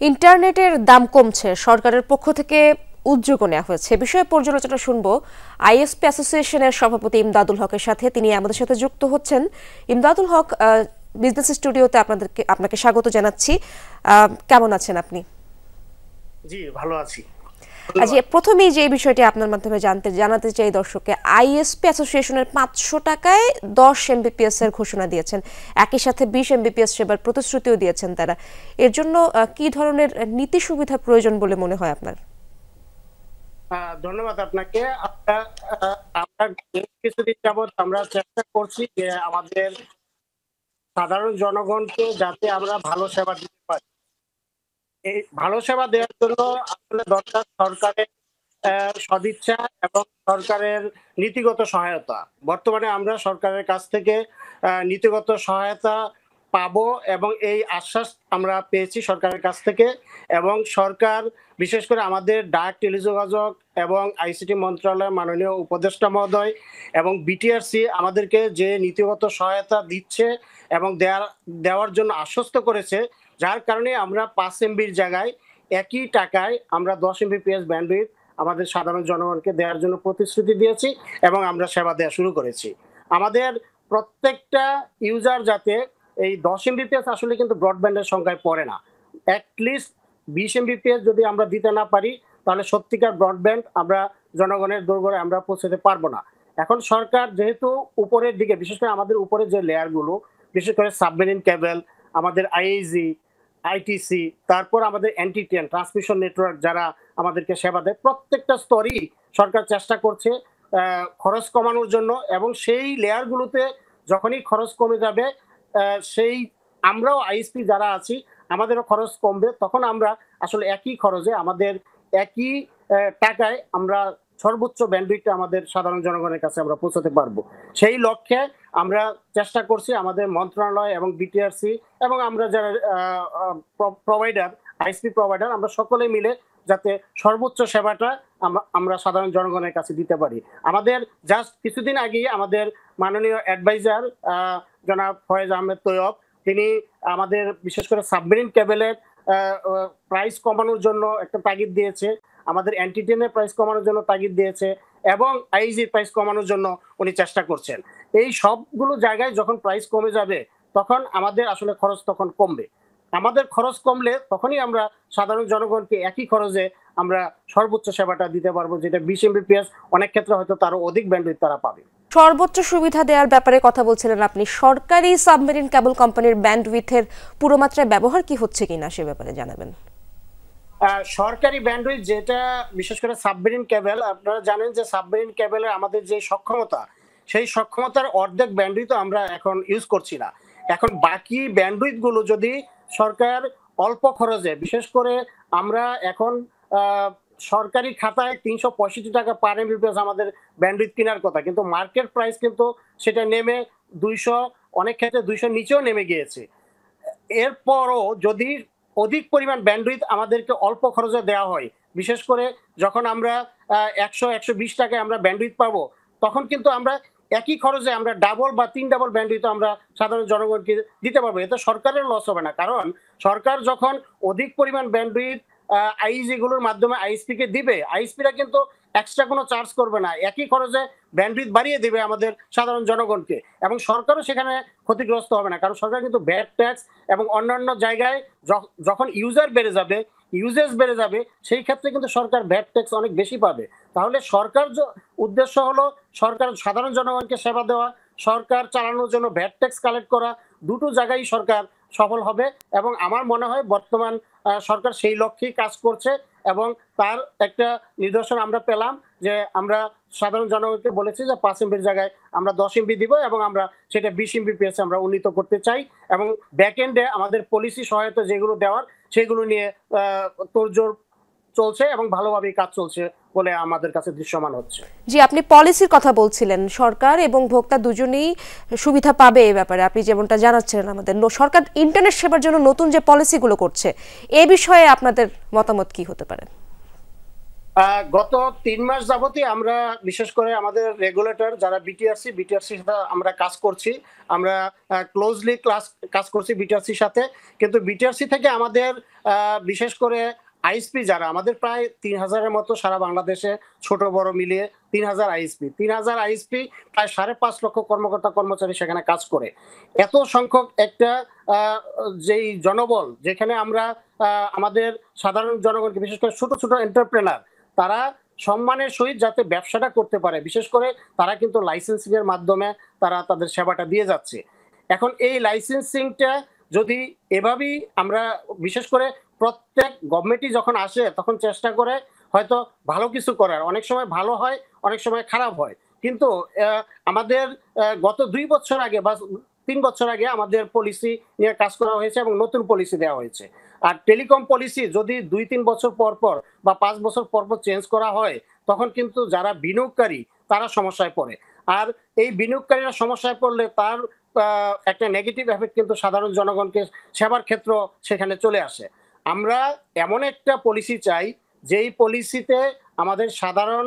ইন্টারনেটের দাম কমছে, সরকারের পক্ষ থেকে উদ্যোগ নেওয়া হয়েছে। বিষয়ে পর্যালোচনা শুনবো আইএসপি অ্যাসোসিয়েশনের সভাপতি ইমদাদুল হকের সাথে। তিনি আমাদের সাথে যুক্ত হচ্ছেন। ইমদাদুল হক, বিজনেস স্টুডিওতে আপনাকে স্বাগত জানাচ্ছি। কেমন আছেন আপনি? জি, ভালো আছি। আজ প্রথমেই যে বিষয়টি আপনার মাধ্যমে জানাতে চাই দর্শককে, আইএসপি অ্যাসোসিয়েশনের 500 টাকায় 10 এমবিপিএস এর ঘোষণা দিয়েছেন, একই সাথে 20 এমবিপিএস সেবার প্রতিশ্রুতিও দিয়েছেন তারা। এর জন্য কি ধরনের নীতি সুবিধা প্রয়োজন বলে মনে হয় আপনার? ধন্যবাদ আপনাকে। আমরা কিছুদিন যাবৎ আমরা চেষ্টা করছি যে আমাদের সাধারণ জনগণকে যাতে আমরা ভালো সেবা দিতে পারি। এই ভালো সেবা দেওয়ার জন্য আসলে দরকার সরকারের সদিচ্ছা এবং সরকারের নীতিগত সহায়তা। বর্তমানে আমরা সরকারের কাছ থেকে নীতিগত সহায়তা পাবো এবং এই আশ্বাস আমরা পেয়েছি সরকারের কাছ থেকে। এবং সরকার বিশেষ করে আমাদের ডাক, টেলিযোগাযোগ এবং আইসিটি মন্ত্রণালয়ের মাননীয় উপদেষ্টা মহোদয় এবং বিটিআরসি আমাদেরকে যে নীতিগত সহায়তা দিচ্ছে এবং দেওয়ার জন্য আশ্বস্ত করেছে, যার কারণে আমরা 5 এমবির জায়গায় একই টাকায় আমরা 10 এমবিপিএস ব্যান্ডউইথ আমাদের সাধারণ জনগণকে দেওয়ার জন্য প্রতিশ্রুতি দিয়েছি এবং আমরা সেবা দেওয়া শুরু করেছি। আমাদের প্রত্যেকটা ইউজার যাতে এই 10 এমবিপিএস আসলে কিন্তু ব্রডব্যান্ডের সংখ্যায় পড়ে না। অ্যাটলিস্ট 20 এমবিপিএস যদি আমরা দিতে না পারি তাহলে সত্যিকার ব্রডব্যান্ড আমরা জনগণের দোরগোড়ায় আমরা পৌঁছাতে পারবো না। এখন সরকার যেহেতু উপরের দিকে, বিশেষ করে আমাদের উপরে যে লেয়ারগুলো, বিশেষ করে সাবমেরিন কেবল, আমাদের আইএইচজি, আইটিসি, তারপর আমাদের এনটিটিএন ট্রান্সমিশন নেটওয়ার্ক যারা আমাদেরকে সেবা দেয়, প্রত্যেকটা স্তরই সরকার চেষ্টা করছে খরচ কমানোর জন্য। এবং সেই লেয়ারগুলোতে যখনই খরচ কমে যাবে, সেই আমরাও আইএসপি যারা আছি আমাদেরও খরচ কমবে, তখন আমরা আসলে একই খরচে আমাদের একই টাকায় আমরা সর্বোচ্চ ব্যান্ডউইথটা আমাদের সাধারণ জনগণের কাছে আমরা পৌঁছাতে পারবো। সেই লক্ষ্যে আমরা চেষ্টা করছি আমাদের মন্ত্রণালয় এবং বিটিআরসি এবং আমরা যারা প্রোভাইডার, আইএসপি প্রোভাইডার, আমরা সকলে মিলে যাতে সর্বোচ্চ সেবাটা আমরা সাধারণ জনগণের কাছে দিতে পারি। আমাদের জাস্ট কিছুদিন আগেই আমাদের মাননীয় অ্যাডভাইজার জনাব ফয়েজ আহমেদ তৈয়ব, তিনি আমাদের বিশেষ করে সাবমেরিন কেবলের প্রাইস কমানোর জন্য একটা তাগিদ দিয়েছে, আমাদের এনটিটিএনের প্রাইস কমানোর জন্য তাগিদ দিয়েছে এবং আইজির প্রাইস কমানোর জন্য উনি চেষ্টা করছেন। এই সবগুলো জায়গায় যখন প্রাইস কমে যাবে তখন আমাদের আসলে খরচ তখন কমবে। আমাদের খরচ কমলে তখনই আমরা সাধারণ জনগণকে একই খরচে আমরা সর্বোচ্চ সেবাটা দিতে পারবো, যেটা 20 এমবিপিএস, অনেক ক্ষেত্রে হয়তো তারও অধিক ব্যান্ডউইথ তারা পাবে। সর্বোচ্চ সুবিধা দেওয়ার ব্যাপারে কথা বলছিলেন আপনি। সরকারি সাবমেরিন কেবল কোম্পানির ব্যান্ডউইথের পুরো মাত্রায় ব্যবহার কি হচ্ছে কিনা সে ব্যাপারে জানাবেন। সরকারি ব্যান্ডউইথ যেটা বিশেষ করে সাবমেরিন কেবল, আপনারা জানেন যে সাবমেরিন কেবলের আমাদের যে সক্ষমতা, সেই সক্ষমতার অর্ধেক ব্যান্ডউইথ আমরা এখন ইউজ করছি না। এখন বাকি ব্যান্ডউইথ গুলো যদি সরকার অল্প খরচে, বিশেষ করে আমরা এখন সরকারি খাতায় 365 টাকা পার এমবিপিএস আমাদের ব্যান্ডউইথ কেনার কথা, কিন্তু মার্কেট প্রাইস কিন্তু সেটা নেমে 200, অনেক ক্ষেত্রে 200 নিচেও নেমে গিয়েছে। এরপরও যদি অধিক পরিমাণ ব্যান্ডউইথ আমাদেরকে অল্প খরচে দেওয়া হয়, বিশেষ করে যখন আমরা 100-120 টাকায় আমরা ব্যান্ডউইথ পাবো, তখন কিন্তু আমরা একই খরচে আমরা ডাবল বা 3 ডাবল ব্যান্ডউইথ আমরা সাধারণ জনগণকে দিতে পারবো। এতে সরকারের লস হবে না, কারণ সরকার যখন অধিক পরিমাণ ব্যান্ডউইথ আইজি গুলোর মাধ্যমে আইএসপি কে দিবে, আইএসপিরা কিন্তু এক্সট্রা কোনো চার্জ করবে না, একই খরচে ব্যান্ডউইথ বাড়িয়ে দেবে আমাদের সাধারণ জনগণকে, এবং সরকারও সেখানে ক্ষতিগ্রস্ত হবে না, কারণ সরকার কিন্তু ভ্যাট ট্যাক্স এবং অন্যান্য জায়গায় যখন ইউজার বেড়ে যাবে, ইউজেস বেড়ে যাবে, সেই ক্ষেত্রে কিন্তু সরকার ভ্যাট ট্যাক্স অনেক বেশি পাবে। তাহলে সরকার উদ্দেশ্য হলো সরকার সাধারণ জনগণকে সেবা দেওয়া, সরকার চালানোর জন্য ভ্যাট ট্যাক্স কালেক্ট করা, দুটো জায়গায় সরকার সফল হবে। এবং আমার মনে হয় বর্তমান সরকার সেই লক্ষ্যেই কাজ করছে এবং তার একটা নিদর্শন আমরা পেলাম যে আমরা সাধারণ জনগণকে বলেছি যে 5 এমবির জায়গায় আমরা 10 এমবি দিব এবং আমরা সেটা 20 এমবিপিএস আমরা উন্নীত করতে চাই। এবং ব্যাকএন্ডে আমাদের পলিসি সহায়তা যেগুলো দেওয়ার সেগুলো নিয়ে তোড়জোড় চলছে এবং ভালোভাবেই কাজ চলছে বলে আমাদের কাছে দৃশ্যমান হচ্ছে। জি, আপনি পলিসির কথা বলছিলেন, সরকার এবং ভোক্তা দুজনেই সুবিধা পাবে এই ব্যাপারে আপনি যেমনটা জানাচ্ছিলেন আমাদের। সরকার ইন্টারনেট সেবার জন্য নতুন যে পলিসিগুলো করছে, এ বিষয়ে আপনাদের মতামত কি হতে পারে? গত ৩ মাস যাবতই আমরা বিশেষ করে আমাদের রেগুলেটর যারা বিটিআরসির সাথে আমরা কাজ করছি। আমরা ক্লোজলি কাজ করছি বিটিআরসির সাথে। কিন্তু বিটিআরসি থেকে আমাদের বিশেষ করে আইএসপি যারা আমাদের প্রায় ৩,০০০ এর মতো সারা বাংলাদেশে ছোট বড় মিলিয়ে ৩,০০০ আইএসপি। ৩,০০০ আইএসপি প্রায় ৫.৫ লক্ষ কর্মকর্তা-কর্মচারী সেখানে কাজ করে। এত সংখ্যক একটা যেই জনবল যেখানে আমরা আমাদের সাধারণ জনগণকে বিশেষ করে ছোট, ছোট এন্টারপ্রেনার তারা সম্মানের সহিত যাতে ব্যবসাটা করতে পারে, বিশেষ করে তারা কিন্তু লাইসেন্সিং এর মাধ্যমে তারা তাদের সেবাটা দিয়ে যাচ্ছে। এখন এই লাইসেন্সিংটা যদি এভাবেই আমরা বিশেষ করে প্রত্যেক গভর্নমেন্টই যখন আসে তখন চেষ্টা করে হয়তো ভালো কিছু করার। অনেক সময় ভালো হয়, অনেক সময় খারাপ হয়। কিন্তু আমাদের গত ২ বছর আগে বা ৩ বছর আগে আমাদের পলিসি নিয়ে কাজ করা হয়েছে এবং নতুন পলিসি দেওয়া হয়েছে। আর টেলিকম পলিসি যদি ২-৩ বছর পর পর বা ৫ বছর পর পর চেঞ্জ করা হয় তখন কিন্তু যারা বিনিয়োগকারী তারা সমস্যায় পড়ে। আর এই বিনিয়োগকারীরা সমস্যায় পড়লে তার একটা নেগেটিভ এফেক্ট কিন্তু সাধারণ জনগণকে সেবার ক্ষেত্র সেখানে চলে আসে। আমরা এমন একটা পলিসি চাই যেই পলিসিতে আমাদের সাধারণ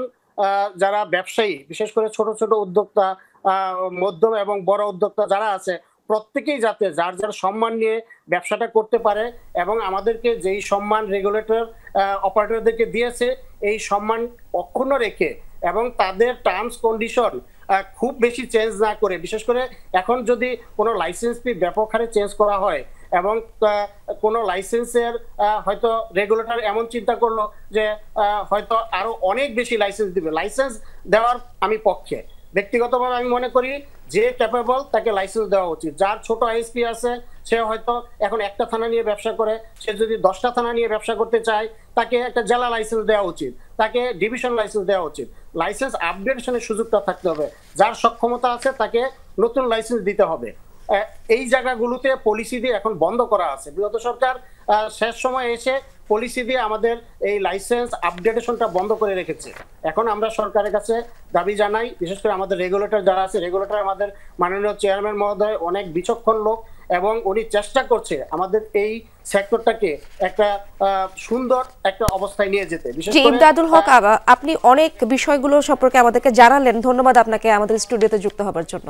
যারা ব্যবসায়ী বিশেষ করে ছোট ছোট উদ্যোক্তা, মধ্যম এবং বড় উদ্যোক্তা যারা আছে প্রত্যেকেই যাতে যার যার সম্মান নিয়ে ব্যবসাটা করতে পারে এবং আমাদেরকে যেই সম্মান রেগুলেটর অপারেটরদেরকে দিয়েছে এই সম্মান অক্ষুণ্ণ রেখে এবং তাদের টার্মস কন্ডিশন খুব বেশি চেঞ্জ না করে, বিশেষ করে এখন যদি কোনো লাইসেন্স ফি ব্যাপক হারে চেঞ্জ করা হয় এবং কোনো লাইসেন্সের হয়তো রেগুলেটর এমন চিন্তা করলো যে হয়তো আরো অনেক বেশি লাইসেন্স দিবে, লাইসেন্স দেওয়ার আমি পক্ষে। ব্যক্তিগতভাবে আমি মনে করি যে ক্যাপেবল তাকে লাইসেন্স দেওয়া উচিত। যার ছোট আইএসপি আছে সে হয়তো এখন একটা থানা নিয়ে ব্যবসা করে, সে যদি 10টা থানা নিয়ে ব্যবসা করতে চায় তাকে একটা জেলা লাইসেন্স দেওয়া উচিত, তাকে ডিভিশন লাইসেন্স দেওয়া উচিত। লাইসেন্স আপগ্রেডেশনের সুযোগটা থাকতে হবে। যার সক্ষমতা আছে তাকে নতুন লাইসেন্স দিতে হবে। এই জায়গাগুলোতে পলিসি দিয়ে এখন বন্ধ করা আছে। বিগত সরকার শেষ সময় এসে পলিসি দিয়ে আমাদের এই লাইসেন্স আপডেটেশনটা বন্ধ করে রেখেছে। এখন আমরা সরকারের কাছে দাবি জানাই, বিশেষ করে আমাদের রেগুলেটর যারা আছে, রেগুলেটর আমাদের মাননীয় চেয়ারম্যান মহোদয় অনেক বিচক্ষণ লোক এবং উনি চেষ্টা করছে আমাদের এই সেক্টরটাকে একটা সুন্দর একটা অবস্থায় নিয়ে যেতে। বিশেষ করে ইমদাদুল হক, আপনি অনেক বিষয়গুলো সম্পর্কে আমাদেরকে জানালেন। ধন্যবাদ আপনাকে আমাদের স্টুডিওতে যুক্ত হবার জন্য।